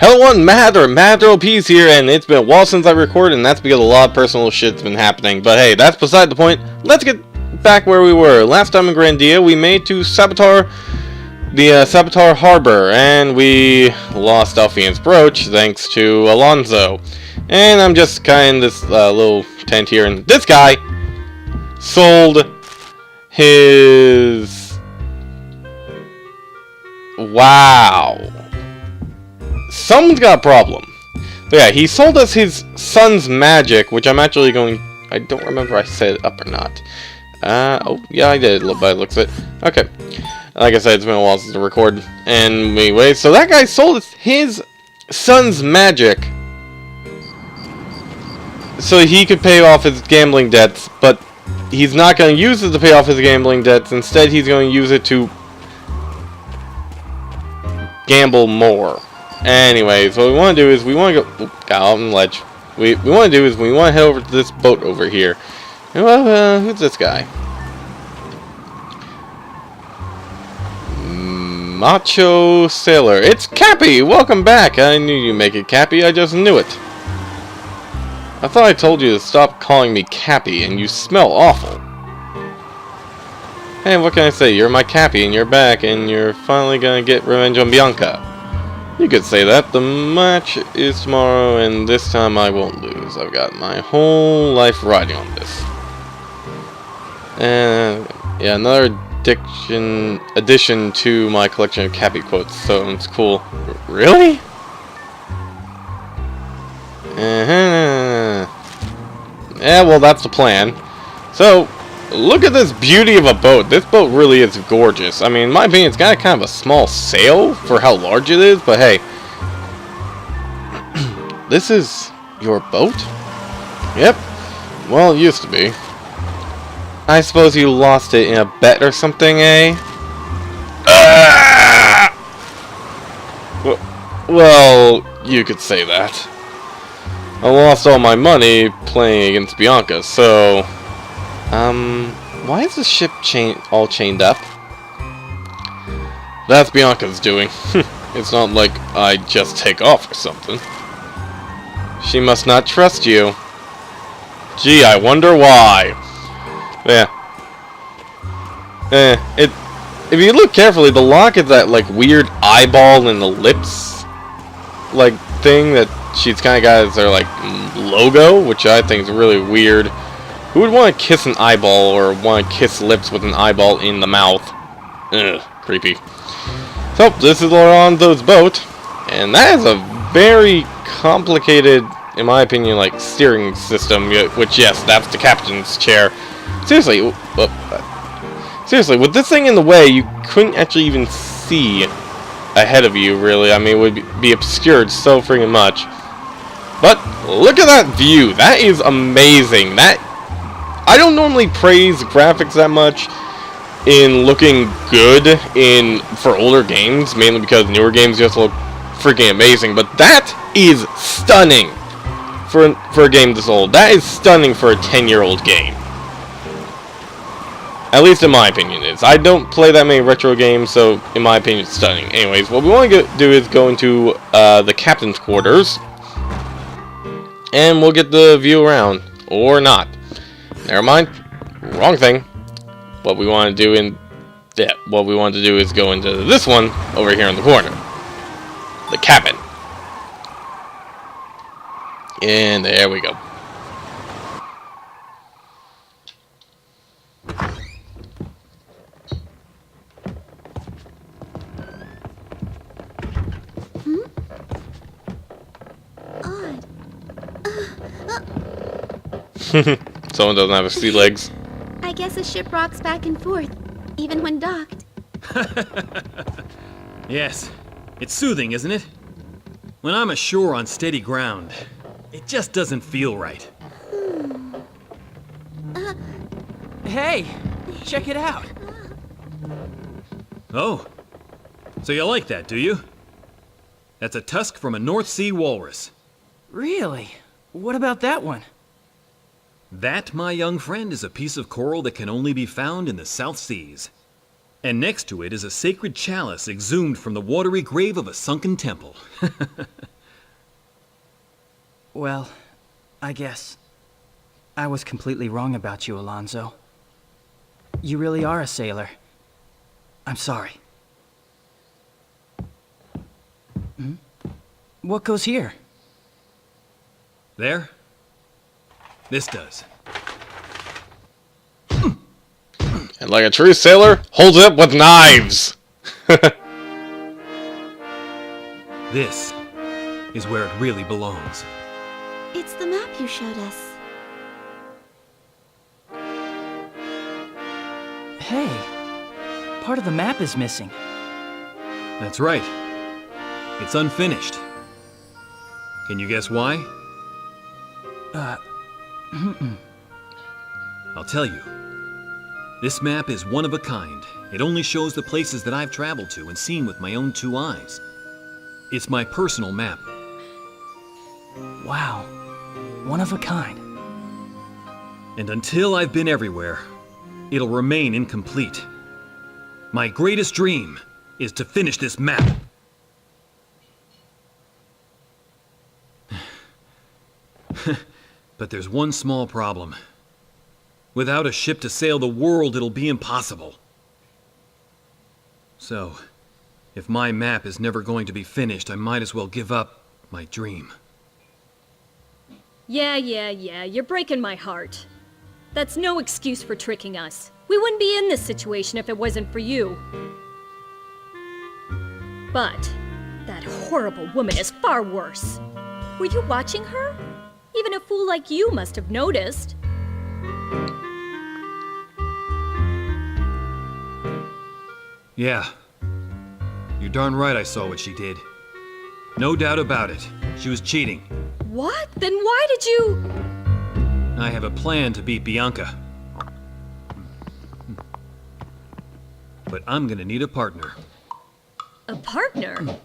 Hello everyone, Mad OP's here, and it's been a while since I recorded, and that's because a lot of personal shit's been happening. But hey, that's beside the point. Let's get back where we were. Last time in Grandia, we made to Sabatar, the Sabatar Harbor, and we lost Alfian's brooch thanks to Alonso. And I'm just kind of this little tent here, and this guy sold his... Wow. Someone's got a problem. But yeah, he sold us his son's magic, which I'm actually going... I don't remember if I said it up or not. Oh, yeah, I did, by the looks of it. Okay. Like I said, it's been a while since I recorded. Anyway, so that guy sold us his son's magic so he could pay off his gambling debts, but he's not going to use it to pay off his gambling debts. Instead, he's going to use it to gamble more. Anyways, what we want to do is we want to go... got out on the ledge. We want to do is we want to head over to this boat over here. Well, who's this guy? Macho Sailor. It's Cappy! Welcome back! I knew you'd make it, Cappy. I just knew it. I thought I told you to stop calling me Cappy, and you smell awful. Hey, what can I say? You're my Cappy, and you're back, and you're finally gonna get revenge on Bianca. You could say that. The match is tomorrow, and this time I won't lose. I've got my whole life riding on this. And yeah, another addition to my collection of Cappy quotes, so it's cool. Really? Yeah, well, that's the plan. So, look at this beauty of a boat. This boat really is gorgeous. I mean, in my opinion, it's got kind of a small sail for how large it is, but hey. This is your boat? Yep. Well, it used to be. I suppose you lost it in a bet or something, eh? Well, you could say that. I lost all my money playing against Bianca, so... why is the ship all chained up? That's Bianca's doing. It's not like I just take off or something. She must not trust you. Gee, I wonder why. Yeah. If you look carefully, the lock is that, like, weird eyeball and the lips, like, thing that she's kind of got as their, like, logo, which I think is really weird. Who would want to kiss an eyeball or want to kiss lips with an eyeball in the mouth? Ugh, creepy. So, this is Alonso's boat, and that is a very complicated, in my opinion, like, steering system, which, yes, that's the captain's chair. Seriously, seriously, with this thing in the way, you couldn't actually even see ahead of you, really. I mean, it would be obscured so freaking much. But, look at that view. That is amazing. I don't normally praise graphics that much in looking good for older games, mainly because newer games just look freaking amazing, but that is stunning for a game this old. That is stunning for a 10-year-old game. At least in my opinion it is. I don't play that many retro games, so in my opinion it's stunning. Anyways, what we want to do is go into the captain's quarters, and we'll get the view around. Or not. Never mind. Wrong thing. What we want to do is go into this one over here in the corner. The cabin. And there we go. Someone doesn't have sea legs. I guess a ship rocks back and forth, even when docked. Yes, it's soothing, isn't it? When I'm ashore on steady ground, it just doesn't feel right. Hey, check it out. Oh, so you like that, do you? That's a tusk from a North Sea walrus. Really? What about that one? That, my young friend, is a piece of coral that can only be found in the South Seas. And next to it is a sacred chalice exhumed from the watery grave of a sunken temple. Well, I guess I was completely wrong about you, Alonso. You really are a sailor. I'm sorry. Hmm? What goes here? There? This does. And like a true sailor, holds it up with knives! This is where it really belongs. It's the map you showed us. Hey, part of the map is missing. That's right. It's unfinished. Can you guess why? I'll tell you. This map is one of a kind. It only shows the places that I've traveled to and seen with my own 2 eyes. It's my personal map. Wow, one of a kind. And until I've been everywhere, it'll remain incomplete. My greatest dream is to finish this map. But there's one small problem. Without a ship to sail the world, it'll be impossible. So, if my map is never going to be finished, I might as well give up my dream. Yeah, you're breaking my heart. That's no excuse for tricking us. We wouldn't be in this situation if it wasn't for you. But that horrible woman is far worse. Were you watching her? Even a fool like you must have noticed. Yeah. You're darn right I saw what she did. No doubt about it. She was cheating. What? Then why did you... I have a plan to beat Bianca. But I'm gonna need a partner. A partner?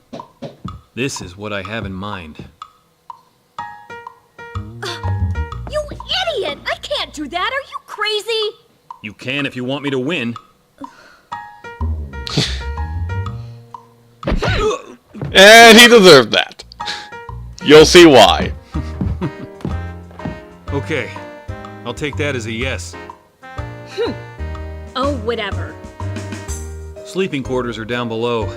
This is what I have in mind. You idiot! I can't do that! Are you crazy? You can if you want me to win. And he deserved that. You'll see why. Okay. I'll take that as a yes. Oh, whatever. Sleeping quarters are down below.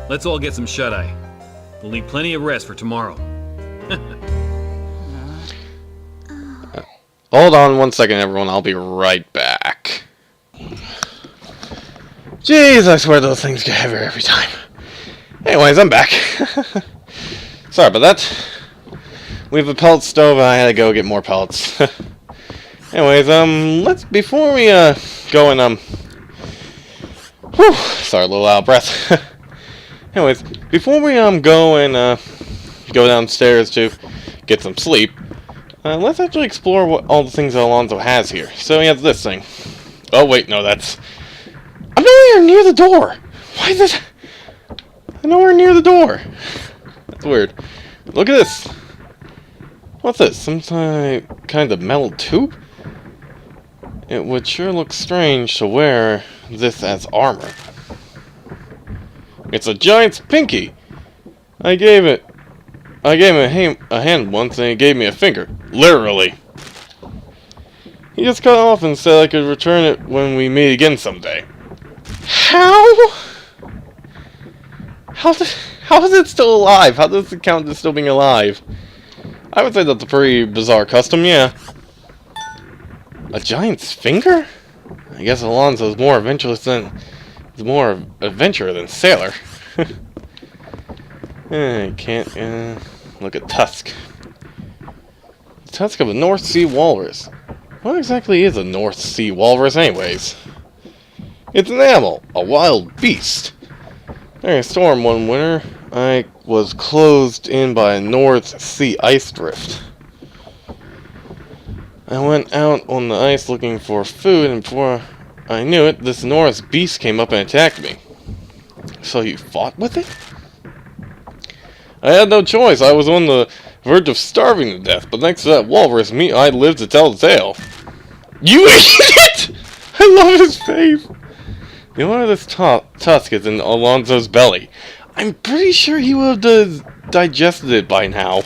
Let's all get some shut-eye. We'll need plenty of rest for tomorrow. Hold on 1 second, everyone. I'll be right back. Jeez, I swear those things get heavier every time. Anyways, I'm back. Sorry about that. We have a pellet stove, and I had to go get more pellets. Anyways, before we, go and, whew, sorry, a little out of breath. Anyways, before we, go and, go downstairs to get some sleep, let's actually explore what all the things that Alonso has here. So he has this thing. Oh, wait, no, that's... I'm nowhere near the door! Why is this... I'm nowhere near the door! That's weird. Look at this! What's this? Some kind of metal tube? It would sure look strange to wear this as armor. It's a giant's pinky! I gave him a hand once and he gave me a finger. Literally. He just cut it off and said I could return it when we meet again someday. How? How is it still alive? How does it count as still being alive? I would say that's a pretty bizarre custom, yeah. A giant's finger? I guess Alonso's more adventurer than sailor. I can't, look at Tusk. The tusk of a North Sea walrus. What exactly is a North Sea walrus anyways? It's an animal, a wild beast. During a storm one winter, I was closed in by a North Sea ice drift. I went out on the ice looking for food, and before I knew it, this enormous beast came up and attacked me. So you fought with it? I had no choice. I was on the verge of starving to death, but thanks to that walrus meat, I lived to tell the tale. You idiot! I love his face. The owner of this tusk is in Alonso's belly. I'm pretty sure he would have digested it by now.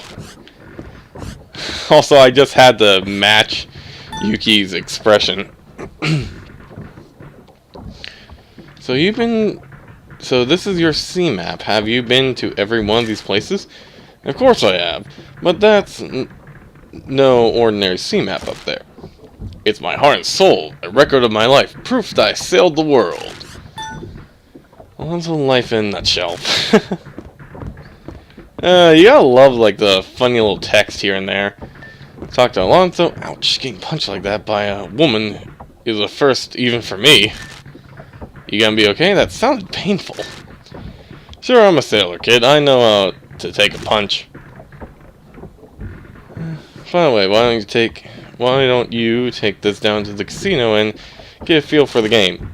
Also, I just had to match Yuki's expression. So this is your sea map. Have you been to every one of these places? Of course I have. But that's no ordinary sea map up there. It's my heart and soul, a record of my life, proof that I sailed the world. Alonso life in a nutshell. You gotta love like the funny little text here and there. Talk to Alonso. Ouch, getting punched like that by a woman is a first even for me. You gonna be okay? That sounded painful. Sure, I'm a sailor, kid. I know how to take a punch. By the way, why don't you take this down to the casino and get a feel for the game?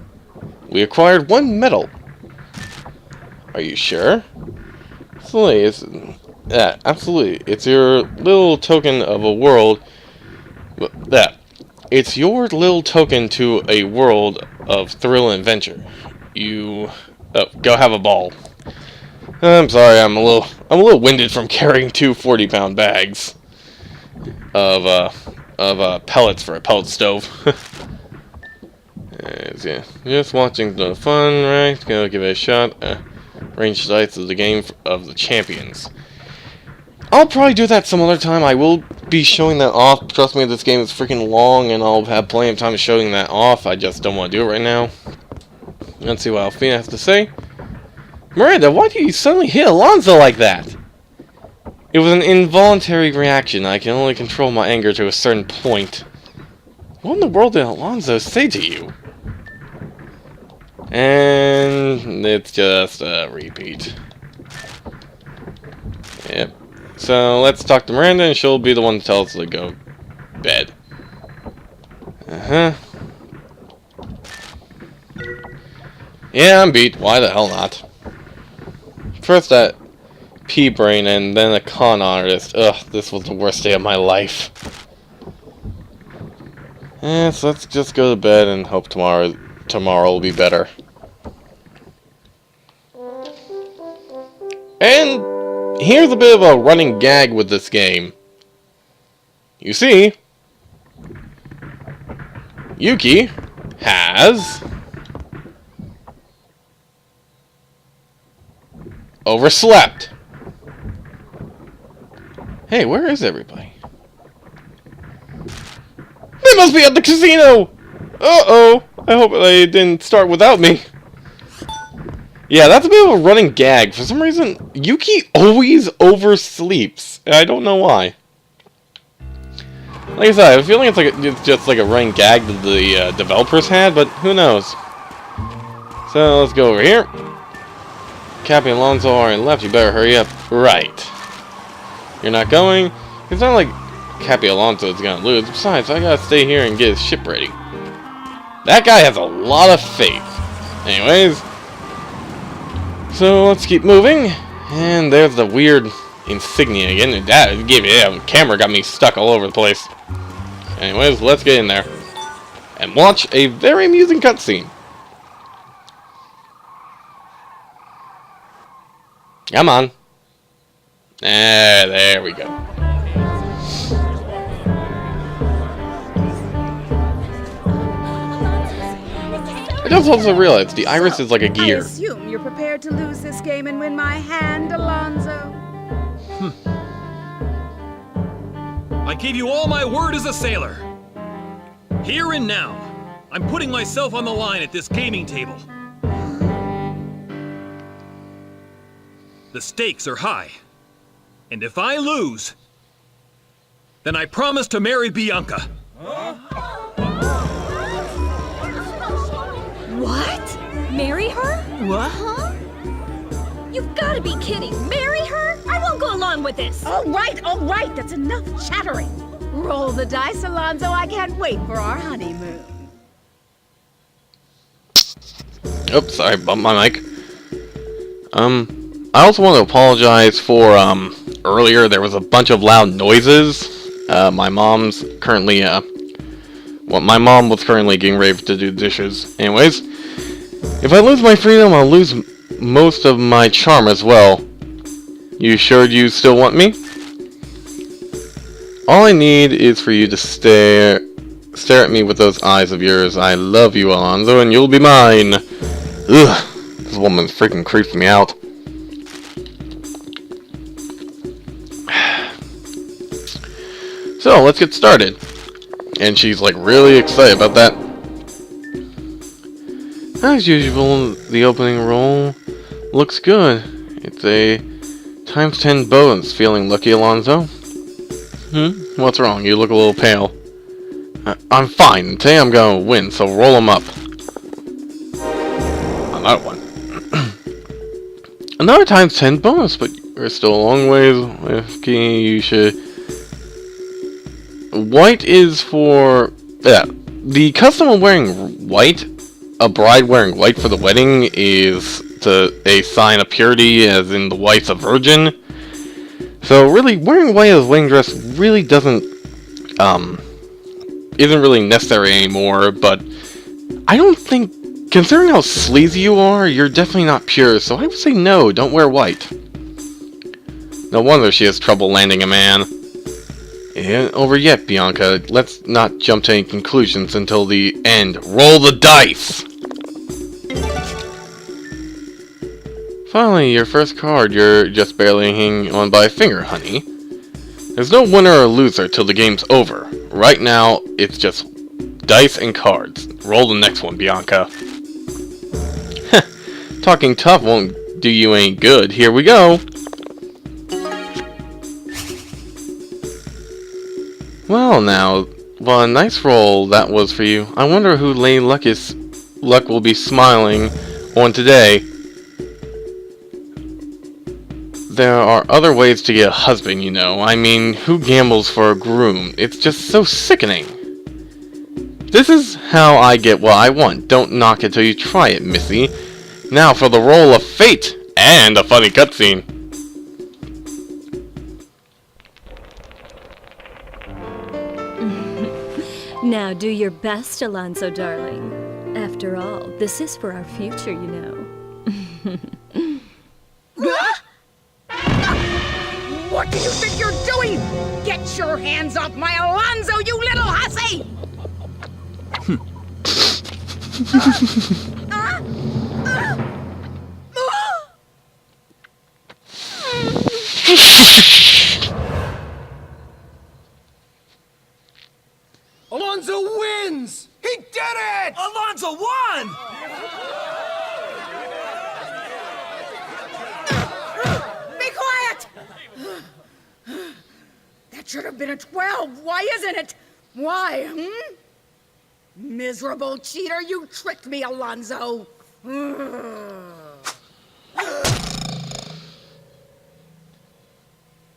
We acquired 1 medal. Are you sure? Absolutely. It's your little token of a world. It's your little token to a world of thrill and adventure. You go have a ball. I'm sorry, I'm a little winded from carrying 2 40-pound bags of pellets for a pellet stove. Yeah, just watching the fun, right? Gonna give it a shot. Range sights is the game of the champions. I'll probably do that some other time. I will be showing that off. Trust me, this game is freaking long, and I'll have plenty of time showing that off. I just don't want to do it right now. Let's see what Alfina has to say. Miranda, why do you suddenly hit Alonso like that? It was an involuntary reaction. I can only control my anger to a certain point. What in the world did Alonso say to you? And it's just a repeat. Yep. So let's talk to Miranda, and she'll be the one to tell us to go bed. Yeah, I'm beat. Why the hell not? First that pea-brain, and then a con artist. Ugh, this was the worst day of my life. So let's just go to bed and hope tomorrow will be better. And here's a bit of a running gag with this game. You see, Yuki has overslept. Hey, where is everybody? They must be at the casino! Uh-oh! I hope they didn't start without me. Yeah, that's a bit of a running gag. For some reason, Yuki always oversleeps. I don't know why. Like I said, I have a feeling it's just like a running gag that the developers had, but who knows. So, let's go over here. Cappy and Alonso are in left. You better hurry up. Right. You're not going? It's not like Cappy Alonso is gonna lose. Besides, I gotta stay here and get his ship ready. That guy has a lot of faith. Anyways. So let's keep moving. And there's the weird insignia again. That camera got me stuck all over the place. Anyways, let's get in there. And watch a very amusing cutscene. Come on. There we go. I just also realized the iris is like a gear. I assume you're prepared to lose this game and win my hand, Alonso. I gave you all my word as a sailor. Here and now, I'm putting myself on the line at this gaming table. The stakes are high. And if I lose, then I promise to marry Bianca. What? Marry her? What? Huh? You've got to be kidding. Marry her? I won't go along with this. All right, that's enough chattering. Roll the dice, Alonso. I can't wait for our honeymoon. Oops, sorry, bumped my mic. I also want to apologize for, earlier there was a bunch of loud noises. My mom's currently, my mom was currently getting ready to do dishes. Anyways, if I lose my freedom, I'll lose most of my charm as well. You sure you still want me? All I need is for you to stare at me with those eyes of yours. I love you, Alonso, and you'll be mine. Ugh, this woman freaking creeps me out. So, let's get started. And she's like really excited about that. As usual, the opening roll looks good. It's a ×10 bonus. Feeling lucky, Alonso? What's wrong? You look a little pale. I'm fine. Today I'm gonna win, so roll them up. Another one. Another ×10 bonus, but you're still a long ways. Okay, you should... White is for... Yeah. The custom of wearing white, a bride wearing white for the wedding, is a sign of purity, as in the wife's a virgin. So really, wearing white as a wedding dress really isn't really necessary anymore, but I don't think, considering how sleazy you are, you're definitely not pure, so I would say no, don't wear white. No wonder she has trouble landing a man. It ain't over yet, Bianca. Let's not jump to any conclusions until the end. Roll the dice! Finally, your first card. You're just barely hanging on by a finger, honey. There's no winner or loser till the game's over. Right now, it's just dice and cards. Roll the next one, Bianca. Talking tough won't do you any good. Here we go. Well now, what a nice roll that was for you. I wonder who Lady Luck will be smiling on today. There are other ways to get a husband, you know. I mean, who gambles for a groom? It's just so sickening. This is how I get what I want. Don't knock it till you try it, Missy. Now for the roll of fate and a funny cutscene. Now do your best, Alonso, darling. After all, this is for our future, you know. What do you think you're doing? Get your hands off my Alonso, you little hussy! Alonso wins! He did it! Alonso won! Be quiet! That should have been a 12. Why isn't it? Why, Miserable cheater, you tricked me, Alonso.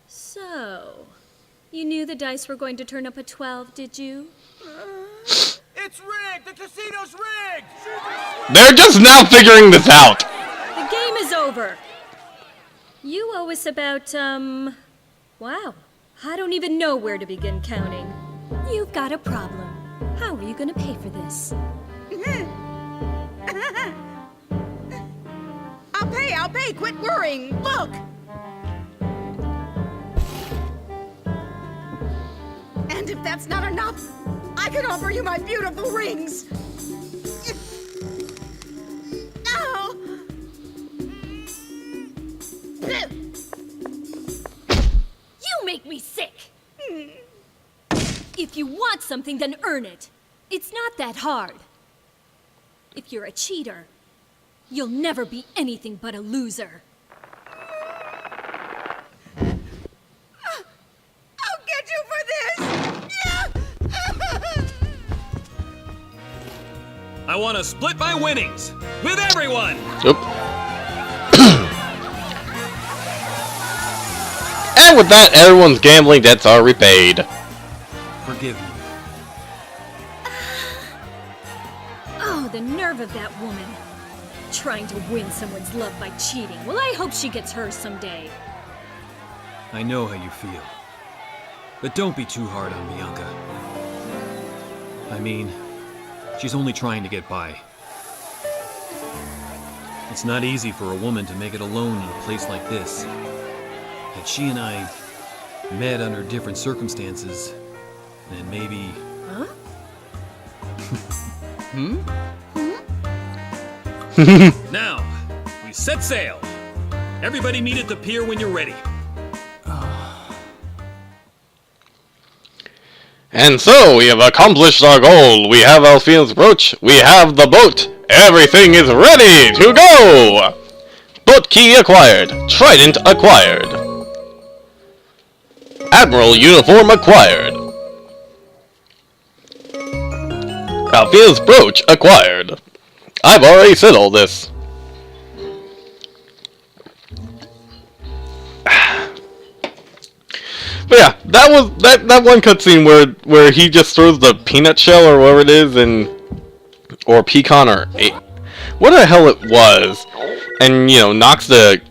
So, you knew the dice were going to turn up a 12, did you? It's rigged! The casino's rigged! They're just now figuring this out. The game is over. You owe us about, wow. I don't even know where to begin counting. You've got a problem. How are you going to pay for this? I'll pay. Quit worrying. Look! And if that's not enough, I can offer you my beautiful rings. Oh. You make me sick! If you want something, then earn it. It's not that hard. If you're a cheater, you'll never be anything but a loser. I'll get you for this! I want to split my winnings with everyone! Oop. And with that, everyone's gambling debts are repaid. Forgive me. Oh, the nerve of that woman. Trying to win someone's love by cheating. Well, I hope she gets hers someday. I know how you feel. But don't be too hard on Bianca. I mean, she's only trying to get by. It's not easy for a woman to make it alone in a place like this. Yet she and I, met under different circumstances, and maybe... Huh? Now, we set sail. Everybody meet at the pier when you're ready. And so, we have accomplished our goal. We have Alfion's brooch. We have the boat. Everything is ready to go! Boat key acquired. Trident acquired. Admiral uniform acquired. Alfion's brooch acquired. I've already said all this. But yeah, that was that one cutscene where he just throws the peanut shell or whatever it is or pecan or what the hell it was, and you know knocks the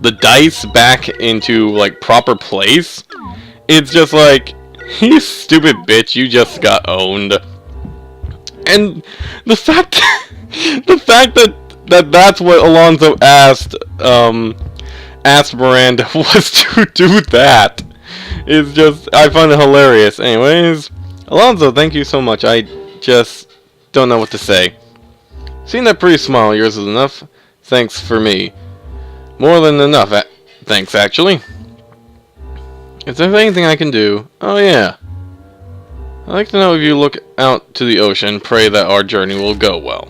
the dice back into like proper place. It's just like, you stupid bitch, you just got owned. And the fact that that's what Alonso asked Miranda was to do that is just, I find it hilarious. Anyways, Alonso, thank you so much. I just don't know what to say. Seeing that pretty smile of yours is enough. Thanks for me. More than enough, thanks actually. Is there anything I can do? Oh yeah. I'd like to know if you look out to the ocean, pray that our journey will go well.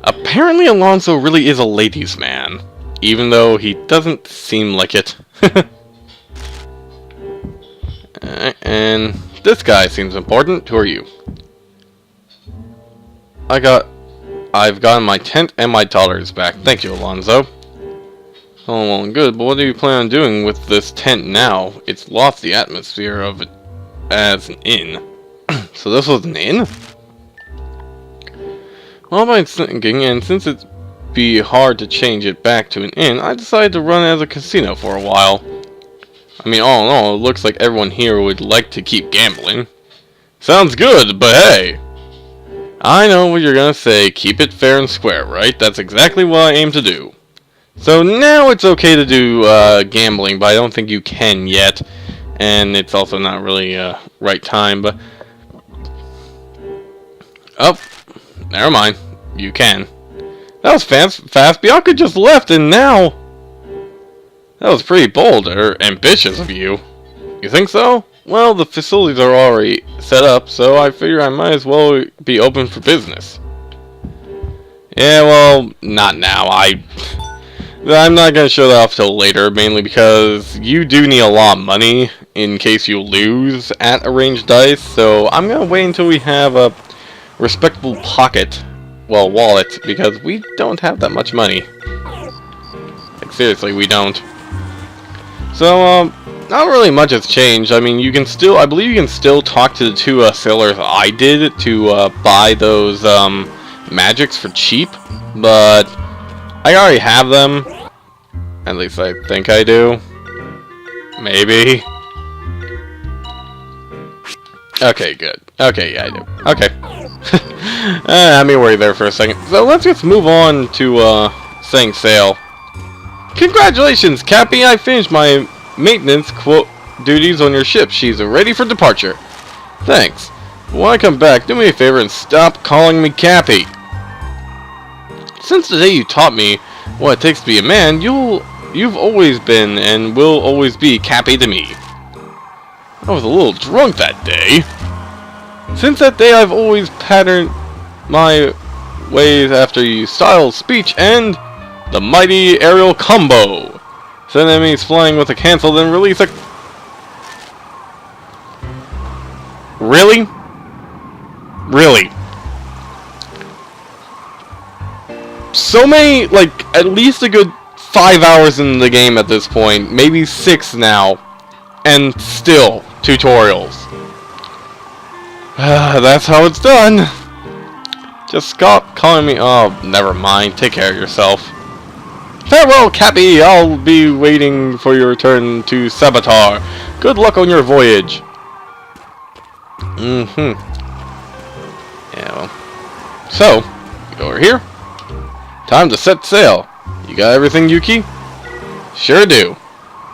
Apparently Alonso really is a ladies' man, even though he doesn't seem like it. And this guy seems important. Who are you? I've gotten my tent and my daughters back. Thank you, Alonso. Oh, well and good, but what do you plan on doing with this tent now? It's lost the atmosphere of it as an inn. So this was an inn? Well, I'm thinking, and since it'd be hard to change it back to an inn, I decided to run it as a casino for a while. I mean, all in all, it looks like everyone here would like to keep gambling. Sounds good, but hey! I know what you're gonna say, keep it fair and square, right? That's exactly what I aim to do. So now it's okay to do gambling, but I don't think you can yet. And it's also not really right time, but... Oh, never mind. You can. That was fast. Bianca just left, and now... That was pretty bold, or ambitious of you. You think so? Well, the facilities are already set up, so I figure I might as well be open for business. Yeah, well, not now. I'm not going to show that off till later, mainly because you do need a lot of money in case you lose at arranged dice, so I'm going to wait until we have a respectable wallet, because we don't have that much money. Like, seriously, we don't. So, not really much has changed. I mean, I believe you can still talk to the two sailors I did to buy those magics for cheap, but I already have them. At least I think I do. Maybe. Okay, good. Okay, yeah, I do. Okay. Let me worry there for a second. So let's just move on to setting sail. Congratulations, Cappy! I finished my maintenance duties on your ship. She's ready for departure. Thanks. When I come back, do me a favor and stop calling me Cappy. Since the day you taught me what it takes to be a man, you've always been and will always be Cappy to me. I was a little drunk that day. Since that day, I've always patterned my ways after your style of speech and the mighty aerial combo. Send enemies flying with a cancel, then release a... Really? Really? So many, like, at least a good 5 hours in the game at this point, maybe 6 now, and still tutorials. That's how it's done. Just stop calling me. Oh, never mind. Take care of yourself. Farewell, Cappy. I'll be waiting for your return to Sabatar. Good luck on your voyage. Yeah, well. So, we go over here. Time to set sail. You got everything, Yuki? Sure do.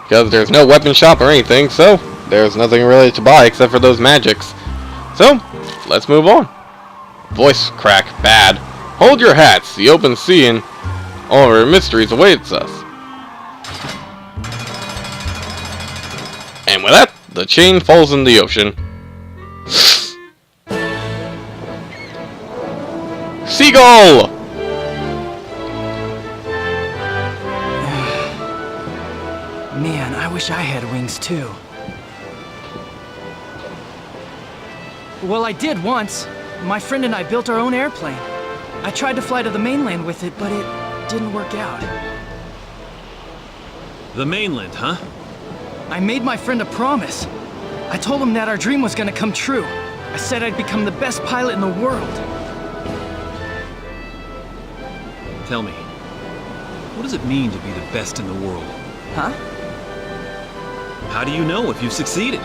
Because there's no weapon shop or anything, so there's nothing really to buy except for those magics. So, let's move on. Voice crack bad. Hold your hats. The open sea and all our mysteries awaits us. And with that, the chain falls in the ocean. Seagull! Man, I wish I had wings too. Well, I did once. My friend and I built our own airplane. I tried to fly to the mainland with it, but it didn't work out. The mainland, huh? I made my friend a promise. I told him that our dream was gonna come true. I said I'd become the best pilot in the world. Tell me, what does it mean to be the best in the world? Huh? How do you know if you've succeeded?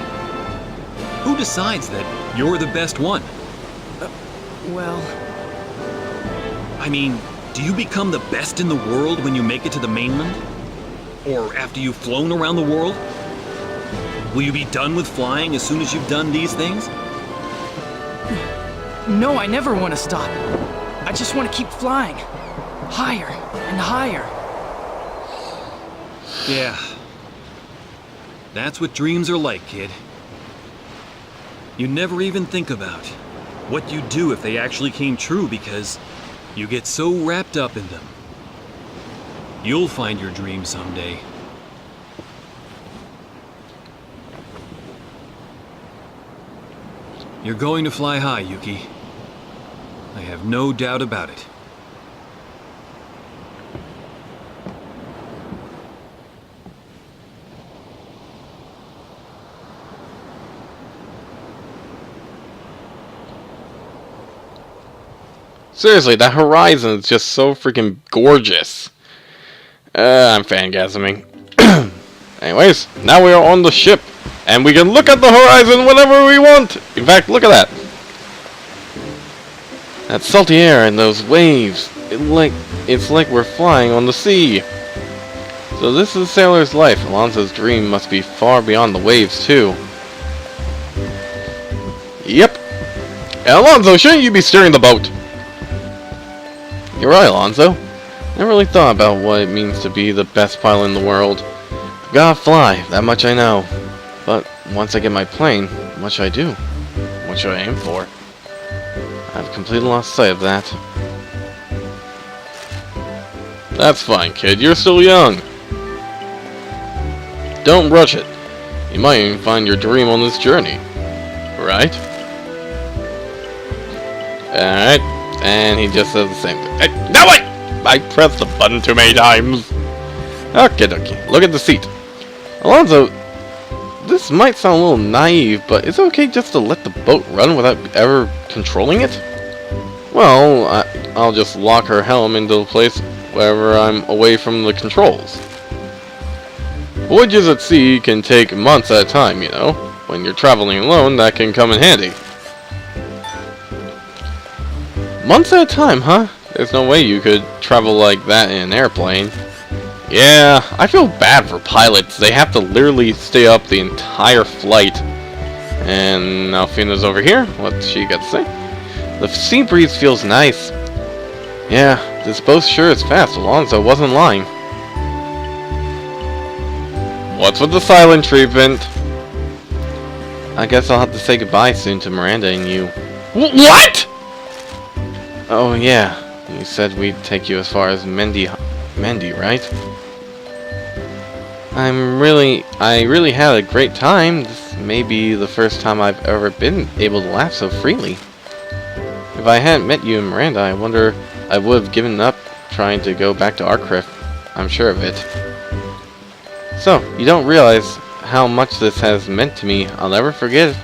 Who decides that you're the best one? Well... I mean, do you become the best in the world when you make it to the mainland? Or after you've flown around the world? Will you be done with flying as soon as you've done these things? No, I never want to stop. I just want to keep flying. Higher and higher. Yeah. That's what dreams are like, kid. You never even think about what you'd do if they actually came true because you get so wrapped up in them. You'll find your dream someday. You're going to fly high, Yuki. I have no doubt about it. Seriously, that horizon is just so freaking gorgeous. I'm fangasming. Anyways, now we are on the ship, and we can look at the horizon whenever we want. In fact, look at that. That salty air and those waves. It's like we're flying on the sea. So this is a sailor's life. Alonso's dream must be far beyond the waves, too. Yep. Alonso, shouldn't you be steering the boat? You're right, Alonso. Never really thought about what it means to be the best pilot in the world. Gotta fly, that much I know. But once I get my plane, what should I do? What should I aim for? I've completely lost sight of that. That's fine, kid. You're still young. Don't rush it. You might even find your dream on this journey. Right? Alright. And he just says the same thing. Hey, no, wait! I pressed the button too many times. Okay, look at the seat. Alonso, this might sound a little naive, but is it okay just to let the boat run without ever controlling it? Well, I'll just lock her helm into the place wherever I'm away from the controls. Voyages at sea can take months at a time, you know. When you're traveling alone, that can come in handy. Months at a time, huh? There's no way you could travel like that in an airplane. Yeah, I feel bad for pilots. They have to literally stay up the entire flight. And Alfina's over here. What's she got to say? The sea breeze feels nice. Yeah, this boat sure is fast. Alonso wasn't lying. What's with the silent treatment? I guess I'll have to say goodbye soon to Miranda and you. What?! Oh yeah, you said we'd take you as far as Mendy, right? I really had a great time. This may be the first time I've ever been able to laugh so freely. If I hadn't met you and Miranda, I wonder I would have given up trying to go back to Artcraft. I'm sure of it. So, you don't realize how much this has meant to me. I'll never forget it.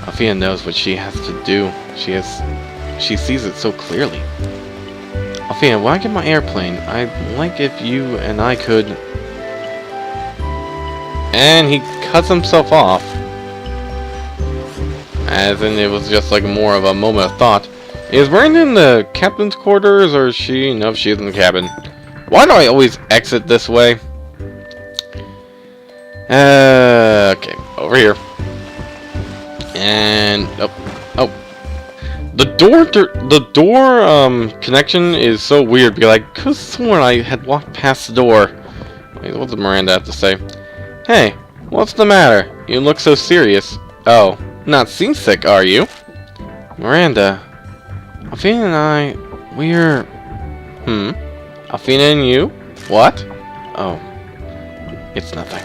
Alfina knows what she has to do. She sees it so clearly. Alfina, when I get my airplane, I'd like if you and I could... And he cuts himself off. As in it was just like more of a moment of thought. Is Miranda in the captain's quarters, or is she? No, she's in the cabin. Why do I always exit this way? Okay, over here. And oh, the door connection is so weird because I could have sworn I had walked past the door. Wait, what does Miranda have to say? Hey, what's the matter? You look so serious. Oh, not seasick, are you? Miranda, Alfina and I, we're... Alfina and you? What? Oh, it's nothing.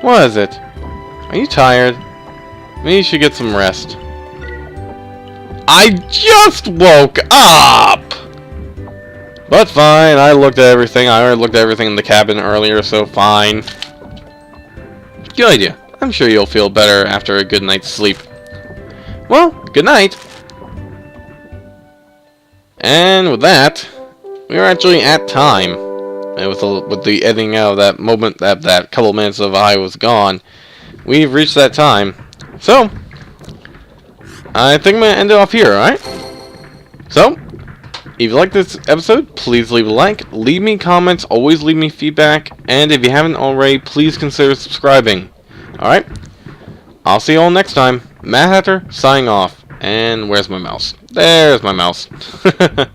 What is it? Are you tired? Maybe you should get some rest. I just woke up! But fine, I looked at everything. I already looked at everything in the cabin earlier, so fine. Good idea. I'm sure you'll feel better after a good night's sleep. Well, good night. And with that, we are actually at time. And with the editing out of that moment, that couple minutes of I was gone, we've reached that time. So, I think I'm going to end it off here, alright? So, if you like this episode, please leave a like, leave me comments, always leave me feedback, and if you haven't already, please consider subscribing. Alright? I'll see you all next time. Mad Hatter, signing off. And where's my mouse? There's my mouse. Alright.